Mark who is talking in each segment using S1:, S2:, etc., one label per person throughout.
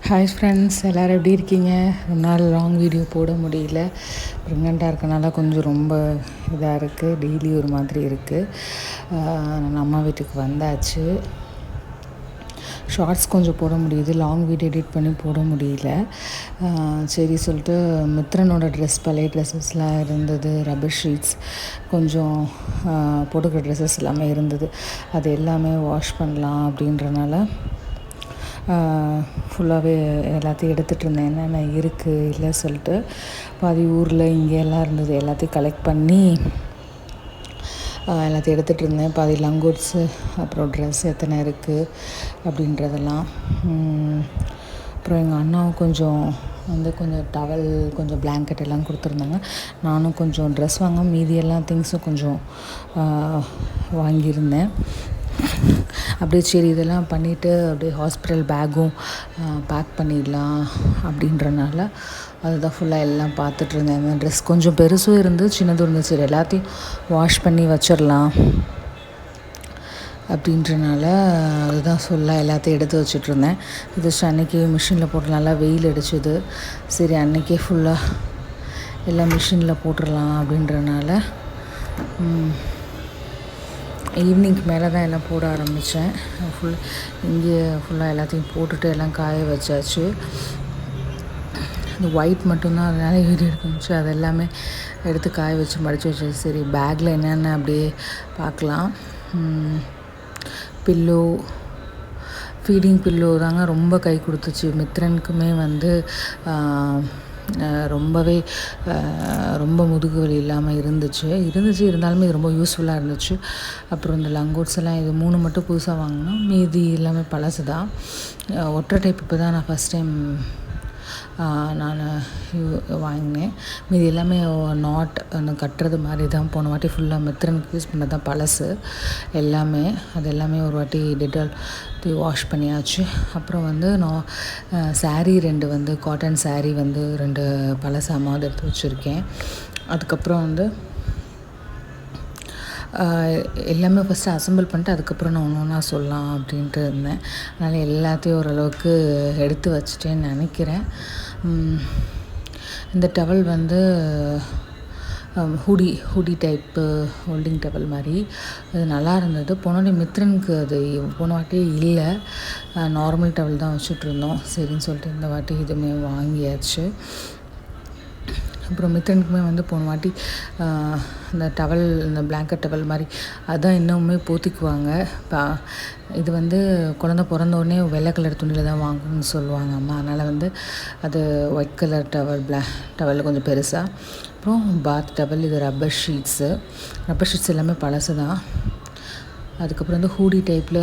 S1: Hi friends, எல்லோரும் எப்படி இருக்கீங்க? ரொம்ப நாள் லாங் வீடியோ போட முடியல. ப்ரெக்னெண்ட்டாக இருக்கனால கொஞ்சம் ரொம்ப இதாக இருக்குது. டெய்லி ஒரு மாதிரி இருக்குது. நான் அம்மா வீட்டுக்கு வந்தாச்சு. ஷார்ட்ஸ் கொஞ்சம் போட முடியுது, லாங் வீடியோ எடிட் பண்ணி போட முடியல. சரி சொல்லிட்டு மித்ரனோட பழைய ட்ரெஸ்ஸஸ்லாம் இருந்தது, ரப்பர் ஷீட்ஸ் கொஞ்சம் போட்டுக்கிற ட்ரெஸ்ஸஸ் எல்லாமே இருந்தது. அது எல்லாமே வாஷ் பண்ணலாம் அப்படின்றனால ஃபுல்லாகவே எல்லாத்தையும் எடுத்துகிட்டு இருந்தேன், என்னென்ன இருக்குது இல்லை சொல்லிட்டு. பாதி ஊரில் இங்கே எல்லாம் இருந்தது, எல்லாத்தையும் கலெக்ட் பண்ணி எல்லாத்தையும் எடுத்துகிட்டு இருந்தேன். பாதி லங்கோட்ஸு, அப்புறம் ட்ரெஸ் எத்தனை இருக்குது அப்படின்றதெல்லாம். அப்புறம் எங்கள் அண்ணாவும் கொஞ்சம் டவல், கொஞ்சம் பிளாங்கெட் எல்லாம் கொடுத்துருந்தாங்க. நானும் கொஞ்சம் ட்ரெஸ் வாங்க மீதி எல்லாம் திங்ஸும் கொஞ்சம் வாங்கியிருந்தேன். அப்படியே சரி இதெல்லாம் பண்ணிவிட்டு அப்படியே ஹாஸ்பிட்டல் பேக்கும் பேக் பண்ணிடலாம் அப்படின்றனால அதுதான் ஃபுல்லாக எல்லாம் பார்த்துட்ருந்தேன். அந்த ட்ரெஸ் கொஞ்சம் பெருசும் இருந்து சின்னதும் இருந்துச்சு. சரி எல்லாத்தையும் வாஷ் பண்ணி வச்சிடலாம் அப்படின்றனால அதுதான் ஃபுல்லாக எல்லாத்தையும் எடுத்து வச்சிட்ருந்தேன். இது அன்றைக்கி மிஷினில் போட்டு நல்லா வெயில் அடிச்சுது. சரி அன்றைக்கே ஃபுல்லாக எல்லாம் மிஷினில் போட்டுடலாம் அப்படின்றனால ஈவினிங்க்கு மேலே தான் எல்லாம் போட ஆரம்பித்தேன். இங்கே ஃபுல்லாக எல்லாத்தையும் போட்டுட்டு எல்லாம் காய வச்சாச்சு. இந்த ஒயிட் மட்டும்தான் அதனால வீடியோ எடுத்துச்சு. அது எல்லாமே எடுத்து காய வச்சு மடித்து வச்சாச்சு. சரி பேக்கில் என்னென்ன அப்படியே பார்க்கலாம். பில்லோ, ஃபீடிங் பில்லோ தாங்க ரொம்ப கை கொடுத்துச்சு. மித்ரனுக்குமே ரொம்ப முதுகு வலி இல்லாமல் இருந்தாலுமே இது ரொம்ப யூஸ்ஃபுல்லாக இருந்துச்சு. அப்புறம் இந்த லங்கோட்ஸ் எல்லாம் இது 3 மட்டும் புதுசாக வாங்கினோம், மீதி எல்லாமே பழசு தான். ஒற்றை டைப் இப்போ தான் நான் ஃபஸ்ட் டைம் நான் வாங்கினேன். மீதி எல்லாமே நாட் கட்டுறது மாதிரி தான். போன வாட்டி ஃபுல்லாக மித்ரனுக்கு யூஸ் பண்ணது தான் பழசு எல்லாமே. அது எல்லாமே ஒரு வாட்டி டெட்டால் வாஷ் பண்ணியாச்சு. அப்புறம் நான் சாரீ 2 காட்டன் சாரீ 2 பழசாமாவது எடுத்து வச்சுருக்கேன். அதுக்கப்புறம் எல்லாமே ஃபஸ்ட்டு அசம்பிள் பண்ணிட்டு அதுக்கப்புறம் நான் ஒன்று ஒன்றா சொல்லலாம் அப்படின்ட்டு இருந்தேன். அதனால் எல்லாத்தையும் ஓரளவுக்கு எடுத்து வச்சிட்டேன்னு நினைக்கிறேன். இந்த towel hoodie type holding towel மாதிரி அது நல்லா இருந்தது. போனோடனே மித்ரனுக்கு அது போன வாட்டி இல்லை, நார்மல் டவல் தான் வச்சுட்ருந்தோம். சரின்னு சொல்லிட்டு இந்த வாட்டி இதுவுமே வாங்கியாச்சு. அப்புறம் மித்ரனுக்குமே போன வாட்டி இந்த டவல், இந்த பிளாங்கெட் டவல் மாதிரி அதுதான் இன்னுமே போத்திக்குவாங்க. இது குழந்த பிறந்தோடனே வெள்ளை கலர் துணியில் தான் வாங்கணும்னு சொல்லுவாங்க அம்மா. அதனால் அது ஒயிட் கலர் டவல் கொஞ்சம் பெருசாக. அப்புறம் பாத் டவல், இது ரப்பர் ஷீட்ஸ் எல்லாமே பழசு தான். அதுக்கப்புறம் ஹூடி டைப்பில்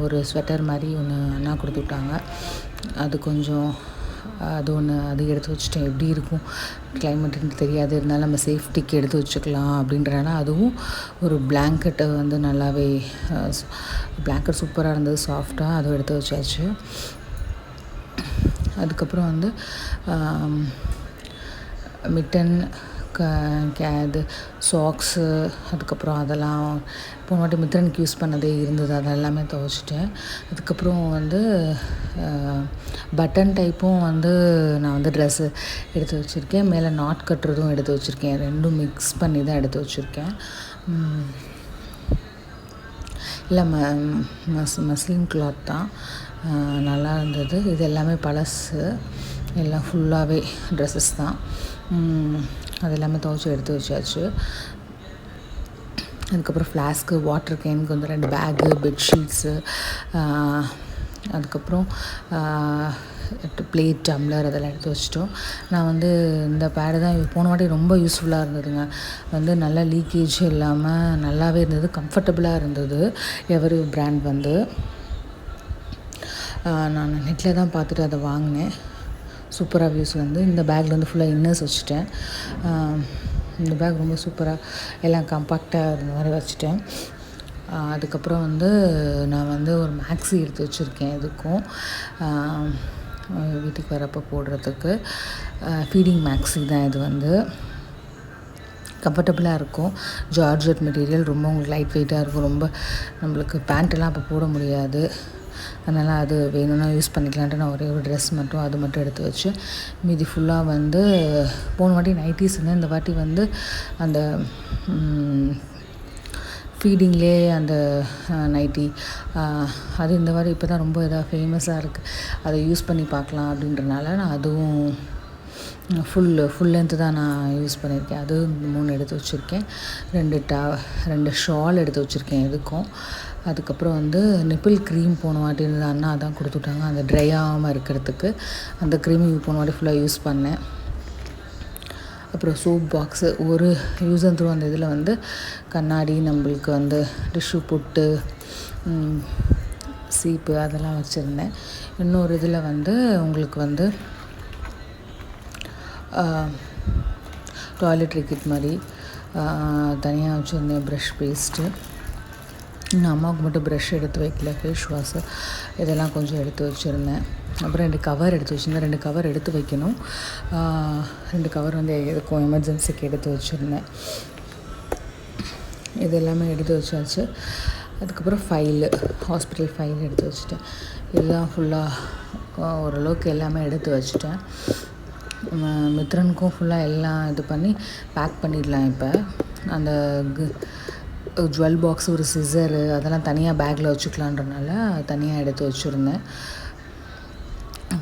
S1: ஒரு ஸ்வெட்டர் மாதிரி ஒன்று அண்ணா கொடுத்து விட்டாங்க. அது எடுத்து வச்சுட்டேன். எப்படி இருக்கும் கிளைமேட்டுன்னு தெரியாது, இருந்தாலும் நம்ம சேஃப்டிக்கு எடுத்து வச்சுக்கலாம் அப்படின்றனால அதுவும் ஒரு பிளாங்கெட்டை நல்லாவே பிளாங்கெட் சூப்பராக இருந்தது, சாஃப்டாக. அதுவும் எடுத்து வச்சாச்சு. அதுக்கப்புறம் மிட்டன், இது சாக்ஸு, அதுக்கப்புறம் அதெல்லாம் போன வாட்டி மித்ரனுக்கு யூஸ் பண்ணதே இருந்தது, அதெல்லாமே துவைச்சிட்டேன். அதுக்கப்புறம் பட்டன் டைப்பும் நான் ட்ரெஸ்ஸு எடுத்து வச்சுருக்கேன். மேலே நாட் கட்டுறதும் எடுத்து வச்சுருக்கேன். 2 மிக்ஸ் பண்ணி தான் எடுத்து வச்சுருக்கேன். இல்லை மஸ்லின் கிளாத் தான், நல்லா இருந்தது. இது எல்லாமே பழசு, எல்லாம் ஃபுல்லாகவே ட்ரெஸ்ஸஸ் தான். அது எல்லாமே துவைச்சி எடுத்து வச்சாச்சு. அதுக்கப்புறம் ஃப்ளாஸ்க்கு, வாட்டர் கேனுக்கு 2 பேக்கு, பெட்ஷீட்ஸு, அதுக்கப்புறம் பிளேட், டம்ளர் அதெல்லாம் எடுத்து வச்சிட்டோம். நான் இந்த பேடு தான் போன வாட்டி ரொம்ப யூஸ்ஃபுல்லாக இருந்ததுங்க. நல்லா லீக்கேஜ் இல்லாமல் நல்லாவே இருந்தது, கம்ஃபர்டபுளாக இருந்தது. எவரி பிராண்ட் நான் நெட்டில் தான் பார்த்துட்டு அதை வாங்கினேன். சூப்பராக யூஸ் இந்த பேக்கில் ஃபுல்லாக இன்னர்ஸ் வச்சுட்டேன். இந்த பேக் ரொம்ப சூப்பராக எல்லாம் காம்பாக்டாக இருந்த மாதிரி வச்சுட்டேன். அதுக்கப்புறம் நான் ஒரு மேக்ஸி எடுத்து வச்சுருக்கேன். இதுக்கும் வீட்டுக்கு வரப்போ போடுறதுக்கு ஃபீடிங் மேக்ஸி தான். இது கம்ஃபர்டபுளாக இருக்கும். ஜார்ஜெட் மெட்டீரியல், ரொம்ப உங்களுக்கு லைட் வெயிட்டாக இருக்கும். ரொம்ப நம்மளுக்கு பேண்ட்டெல்லாம் அப்போ போட முடியாது. அதனால் அது வேணும்னா யூஸ் பண்ணிக்கலான்ட்டு நான் ஒரே ஒரு ட்ரெஸ் மட்டும் அது மட்டும் எடுத்து வச்சு மீதி ஃபுல்லாக வந்து போன வாட்டி நைட்டிஸ் இருந்தேன். இந்த வாட்டி வந்து அந்த ஃபீடிங்லேயே அந்த நைட்டி அது இந்த வாட்டி இப்போ தான் ரொம்ப இதாக ஃபேமஸாக இருக்குது. அதை யூஸ் பண்ணி பார்க்கலாம் அப்படின்றனால நான் அதுவும் ஃபுல் லென்த்து தான் நான் யூஸ் பண்ணியிருக்கேன். அது 3 எடுத்து வச்சுருக்கேன். 2 ஷால் எடுத்து வச்சுருக்கேன் எதுக்கும். அதுக்கப்புறம் வந்து நிப்பிள் க்ரீம் போன வாட்டி இருந்தது அண்ணா தான் கொடுத்துட்டாங்க அந்த ட்ரை ஆகாமல் இருக்கிறதுக்கு. அந்த க்ரீம் போன வாட்டி ஃபுல்லாக யூஸ் பண்ணேன். அப்புறம் சோப் பாக்ஸு ஒரு யூஸ் அண்ட் த்ரூ அந்த இதில் வந்து கண்ணாடி நம்மளுக்கு வந்து டிஷ்யூ புட்டு சீப்பு அதெல்லாம் வச்சுருந்தேன். இன்னொரு இதில் வந்து உங்களுக்கு வந்து டாய்லெட்ரி கிட் மாதிரி தனியாக வச்சுருந்தேன். ப்ரஷ் பேஸ்ட்டு இன்னும் அம்மாவுக்கு மட்டும் ப்ரஷ் எடுத்து வைக்கல. ஃபேஸ் வாஷு இதெல்லாம் கொஞ்சம் எடுத்து வச்சுருந்தேன். அப்புறம் 2 கவர் எடுத்து வச்சுருந்தேன். 2 கவர் எடுத்து வைக்கணும். 2 கவர் வந்து எதுக்கும் எமர்ஜென்சிக்கு எடுத்து வச்சுருந்தேன். இது எல்லாமே எடுத்து வச்சாச்சு. அதுக்கப்புறம் ஹாஸ்பிட்டல் ஃபைல் எடுத்து வச்சுட்டேன். இதெல்லாம் ஃபுல்லாக ஓரளவுக்கு எல்லாமே எடுத்து வச்சுட்டேன். மித்ரனுக்கும் ஃபுல்லாக எல்லாம் இது பண்ணி பேக் பண்ணிடலாம். இப்போ அந்த ஜுவல் பாக்ஸ் ஒரு சிசரு அதெல்லாம் தனியாக பேக்கில் வச்சுக்கலான்றனால தனியாக எடுத்து வச்சுருந்தேன்.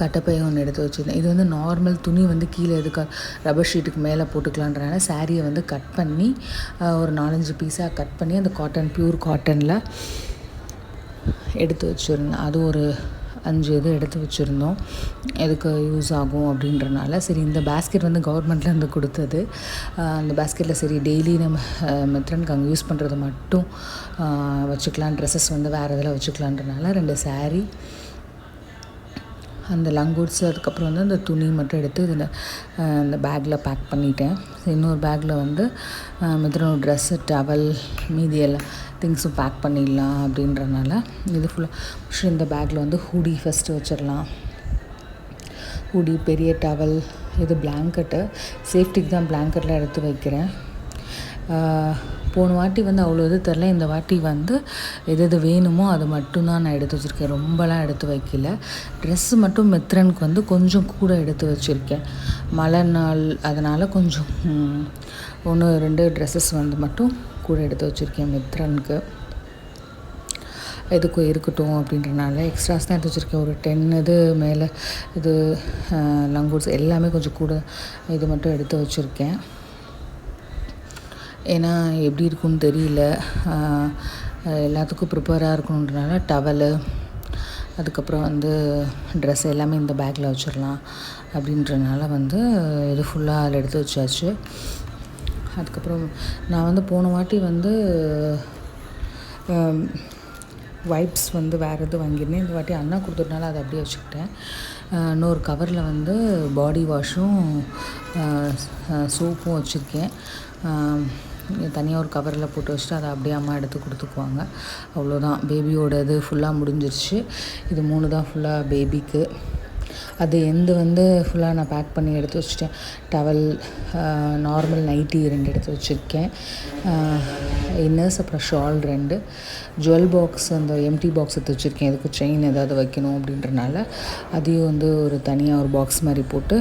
S1: கட்டைப்பை ஒன்று எடுத்து வச்சுருந்தேன். இது வந்து நார்மல் துணி வந்து கீழே ரப்பர் ஷீட்டுக்கு மேலே போட்டுக்கலான்றனால சாரியை வந்து கட் பண்ணி ஒரு 4-5 பீஸாக கட் பண்ணி அந்த பியூர் காட்டனில் எடுத்து வச்சுருந்தேன். அது ஒரு 5 இது எடுத்து வச்சுருந்தோம். எதுக்கு யூஸ் ஆகும் அப்படின்றனால சரி இந்த பேஸ்கெட் வந்து கவர்மெண்ட்லேருந்து கொடுத்தது. அந்த பேஸ்கெட்டில் சரி டெய்லி நம்ம மித்ரனுக்கு அங்கே யூஸ் பண்ணுறது மட்டும் வச்சுக்கலாம். ட்ரெஸ்ஸஸ் வந்து வேறு இதில் வச்சுக்கலான்றனால 2 சாரீ அந்த லங்கூட்ஸ் அதுக்கப்புறம் வந்து அந்த துணி மட்டும் எடுத்து இதில் இந்த பேக்கில் பேக் பண்ணிட்டேன். இன்னொரு பேக்கில் வந்து மித்ரனோட ட்ரெஸ்ஸு டவல் மீதி எல்லாம் திங்ஸும் பேக் பண்ணிடலாம் அப்படின்றனால இது ஃபுல்லாக இந்த பேக்கில் வந்து ஹூடி ஃபஸ்ட்டு வச்சிடலாம். ஹூடி பெரிய டவல் இது பிளாங்கெட்டு சேஃப்டிக்கு தான் பிளாங்கெட்லாம் எடுத்து வைக்கிறேன். போன வாட்டி வந்து அவ்வளோ இது தெரில. இந்த வாட்டி வந்து எது வேணுமோ அது மட்டும்தான் நான் எடுத்து வச்சுருக்கேன். ரொம்பலாம் எடுத்து வைக்கல. ட்ரெஸ்ஸு மட்டும் மித்ரனுக்கு வந்து கொஞ்சம் கூட எடுத்து வச்சுருக்கேன். மழை நாள் அதனால் கொஞ்சம் 1-2 ட்ரெஸ்ஸஸ் வந்து மட்டும் கூட எடுத்து வச்சுருக்கேன் மித்ரனுக்கு. எதுக்கும் இருக்கட்டும் அப்படின்றனால எக்ஸ்ட்ராஸ் தான் எடுத்து வச்சுருக்கேன். ஒரு 10 இது மேலே இது லங்கூட்ஸ் எல்லாமே கொஞ்சம் கூட இது மட்டும் எடுத்து வச்சுருக்கேன். ஏன்னா எப்படி இருக்குன்னு தெரியல. எல்லாத்துக்கும் ப்ரிப்பேராக இருக்கணுன்றனால டவலு அதுக்கப்புறம் வந்து ட்ரெஸ் எல்லாமே இந்த பேக்கில் வச்சிடலாம் அப்படின்றனால வந்து இது ஃபுல்லாக அதில் எடுத்து வச்சாச்சு. அதுக்கப்புறம் நான் வந்து போன வாட்டி வந்து வைப்ஸ் வந்து வேறு எது வாங்கியிருந்தேன். இந்த வாட்டி அண்ணா கொடுத்ததுனால அதை அப்படியே வச்சுக்கிட்டேன். இன்னொரு கவரில் வந்து பாடி வாஷும் சோப்பும் வச்சுருக்கேன். தனியாக ஒரு கவரில் போட்டு வச்சுட்டு அதை அப்படியே அம்மா எடுத்து கொடுத்துக்குவாங்க. அவ்வளோதான். பேபியோட இது ஃபுல்லாக முடிஞ்சிருச்சு. இது 3 தான் ஃபுல்லாக பேபிக்கு. அது வந்து ஃபுல்லாக நான் பேக் பண்ணி எடுத்து வச்சுட்டேன். டவல் நார்மல் நைட்டி 2 எடுத்து வச்சுருக்கேன். இன்னர்ஸ் அப்புறம் ஷால் 2 ஜுவல் பாக்ஸ் அந்த எம்டி பாக்ஸ் எடுத்து வச்சுருக்கேன். இதுக்கு செயின் ஏதாவது வைக்கணும் அப்படின்றனால அதையும் வந்து ஒரு தனியாக ஒரு பாக்ஸ் மாதிரி போட்டு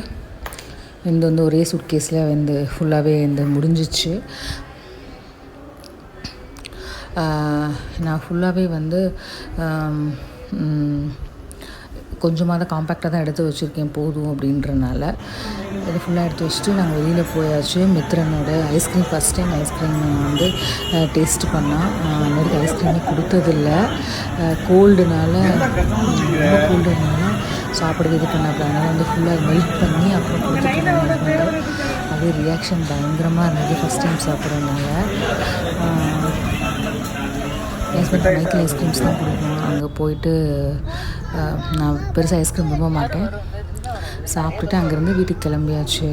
S1: இந்த வந்து ஒரே சூட்கேஸில் வந்து ஃபுல்லாகவே இந்த முடிஞ்சிச்சு. நான் ஃபுல்லாகவே வந்து கொஞ்சமாக தான் காம்பேக்டாக தான் எடுத்து வச்சுருக்கேன் போதும் அப்படின்றனால இது ஃபுல்லாக எடுத்து வச்சுட்டு நாங்கள் வெளியில் போயாச்சு. மித்ரனோட ஐஸ்கிரீம் ஃபஸ்ட் டைம் ஐஸ்கிரீம் வந்து டேஸ்ட் பண்ணால் அவனுக்கு ஐஸ்கிரீமே கொடுத்ததில்ல. கோல்டுனால ரொம்ப கோல்டுனால சாப்பிடுறது இது பண்ணாப்புல. அதனால் வந்து ஃபுல்லாக மெல்ட் பண்ணி அப்புறம் கொடுத்துட்டு அது ரியாக்ஷன் பயங்கரமாக இருந்தது ஃபஸ்ட் டைம் சாப்பிட்றதுனால. ஹஸ்பண்ட் மைக்கிள் ஐஸ்கிரீம்ஸ் தான் கொடுப்போம். அங்கே போயிட்டு நான் பெருசாக ஐஸ்கிரீம் விரும்ப மாட்டேன். சாப்பிட்டுட்டு அங்கேருந்து வீட்டுக்கு கிளம்பியாச்சு.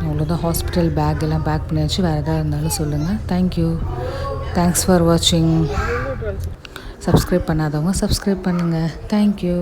S1: அவ்வளோதான். ஹாஸ்பிட்டல் பேக் எல்லாம் பேக் பண்ணியாச்சு. வேறு எதாவது இருந்தாலும் சொல்லுங்கள். தேங்க்ஸ் ஃபார் வாட்சிங். சப்ஸ்கிரைப் பண்ணாதவங்க சப்ஸ்கிரைப் பண்ணுங்கள். தேங்க்யூ.